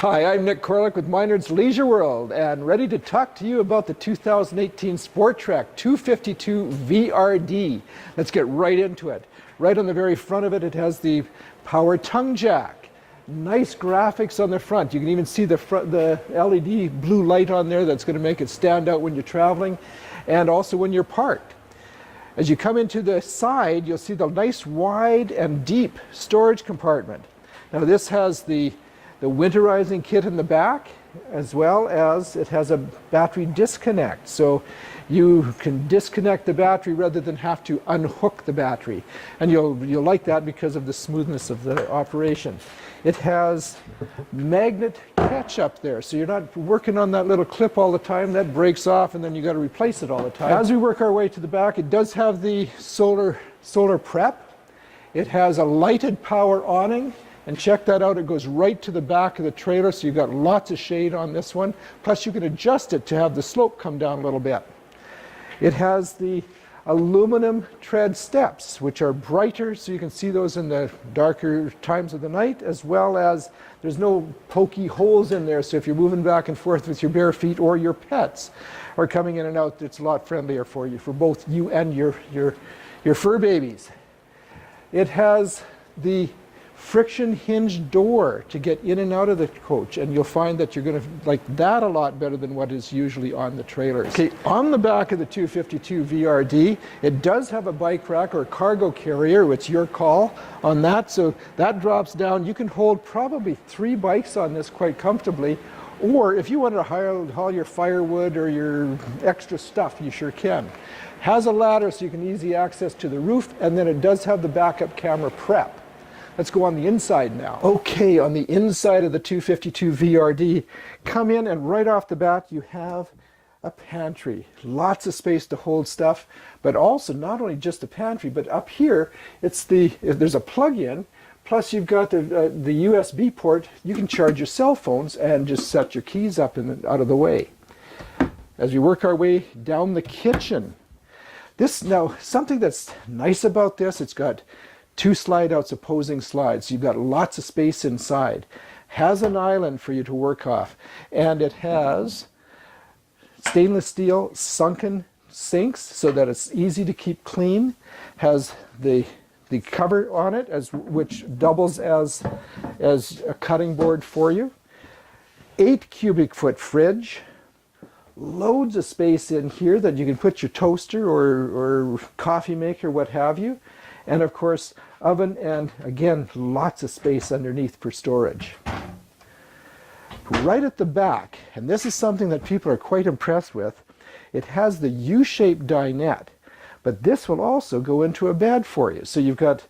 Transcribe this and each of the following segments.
Hi, I'm Nick Corlick with Minard's Leisure World and ready to talk to you about the 2018 Sporttrek 252 VRD. Let's get right into it. Right on the very front of it, it has the power tongue jack. Nice graphics on the front. You can even see the LED blue light on there that's going to make it stand out when you're traveling and also when you're parked. As you come into the side, you'll see the nice wide and deep storage compartment. Now this has the winterizing kit in the back, as well as it has a battery disconnect. So you can disconnect the battery rather than have to unhook the battery. And you'll like that because of the smoothness of the operation. It has magnet catch up there, so you're not working on that little clip all the time. That breaks off and then you got to replace it all the time. As we work our way to the back, it does have the solar prep. It has a lighted power awning. And check that out, it goes right to the back of the trailer, so you've got lots of shade on this one. Plus you can adjust it to have the slope come down a little bit. It has the aluminum tread steps, which are brighter, so you can see those in the darker times of the night, as well as there's no pokey holes in there, so if you're moving back and forth with your bare feet or your pets are coming in and out, it's a lot friendlier for you, for both you and your fur babies. It has the friction hinge door to get in and out of the coach, and you'll find that you're going to like that a lot better than what is usually on the trailers. Okay, on the back of the 252 VRD, it does have a bike rack or a cargo carrier. It's your call on that, so that drops down. You can hold probably 3 bikes on this quite comfortably, or if you wanted to haul your firewood or your extra stuff, you sure can. Has a ladder so you can easy access to the roof, and then it does have the backup camera prep. Let's go on the inside now. Okay, on the inside of the 252 VRD, come in and right off the bat you have a pantry. Lots of space to hold stuff, but also not only just a pantry, but up here there's a plug-in, plus you've got the USB port. You can charge your cell phones and just set your keys up and out of the way. As we work our way down the kitchen, now something that's nice about this, it's got 2 slide outs, opposing slides. You've got lots of space inside. Has an island for you to work off. And it has stainless steel sunken sinks so that it's easy to keep clean. Has the cover on it, which doubles as a cutting board for you. 8 cubic foot fridge. Loads of space in here that you can put your toaster or coffee maker, what have you. And of course, oven, and again, lots of space underneath for storage. Right at the back, and this is something that people are quite impressed with, it has the U-shaped dinette, but this will also go into a bed for you. So you've got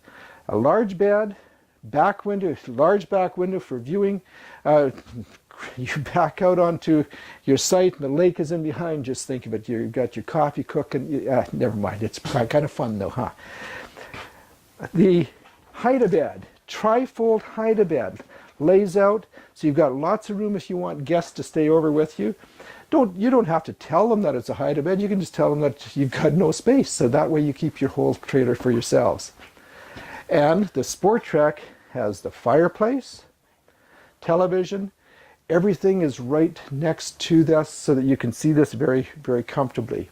a large bed, back window, large back window for viewing. You back out onto your site and the lake is in behind. Just think of it, you've got your coffee cooking. Never mind, it's kind of fun though, huh? The hide-a-bed, tri-fold hide-a-bed, lays out so you've got lots of room if you want guests to stay over with you. You don't have to tell them that it's a hide-a-bed, you can just tell them that you've got no space, so that way you keep your whole trailer for yourselves. And the Sporttrek has the fireplace, television, everything is right next to this so that you can see this very, very comfortably.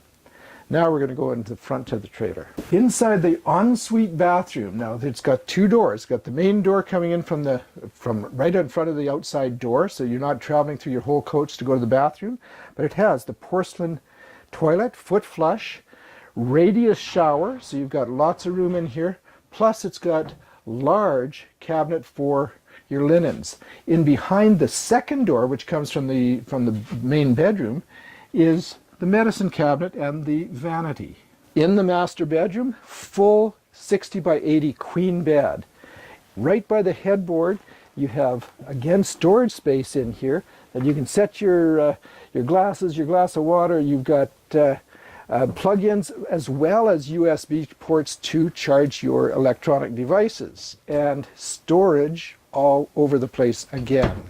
Now we're going to go into the front of the trailer. Inside the ensuite bathroom, now it's got 2 doors. It's got the main door coming in from right in front of the outside door, so you're not traveling through your whole coach to go to the bathroom. But it has the porcelain toilet, foot flush, radius shower, so you've got lots of room in here. Plus it's got large cabinet for your linens. In behind the second door, which comes from the main bedroom, is the medicine cabinet and the vanity. In the master bedroom, full 60 by 80 queen bed. Right by the headboard, you have, again, storage space in here that you can set your glasses, your glass of water. You've got plug-ins as well as USB ports to charge your electronic devices, and storage all over the place again.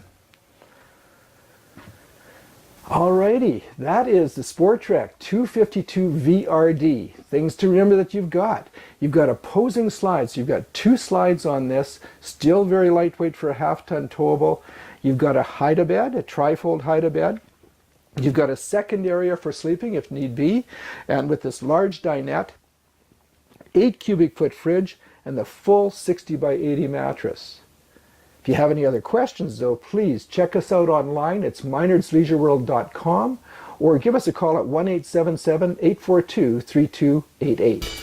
Alrighty, that is the Sporttrek 252 VRD. Things to remember that you've got. You've got opposing slides. You've got 2 slides on this, still very lightweight for a half-ton towable. You've got a hide-a-bed, a trifold hide-a-bed. You've got a second area for sleeping if need be, and with this large dinette, 8 cubic foot fridge, and the full 60 by 80 mattress. If you have any other questions though, please check us out online. It's minardsleisureworld.com, or give us a call at 1-877-842-3288.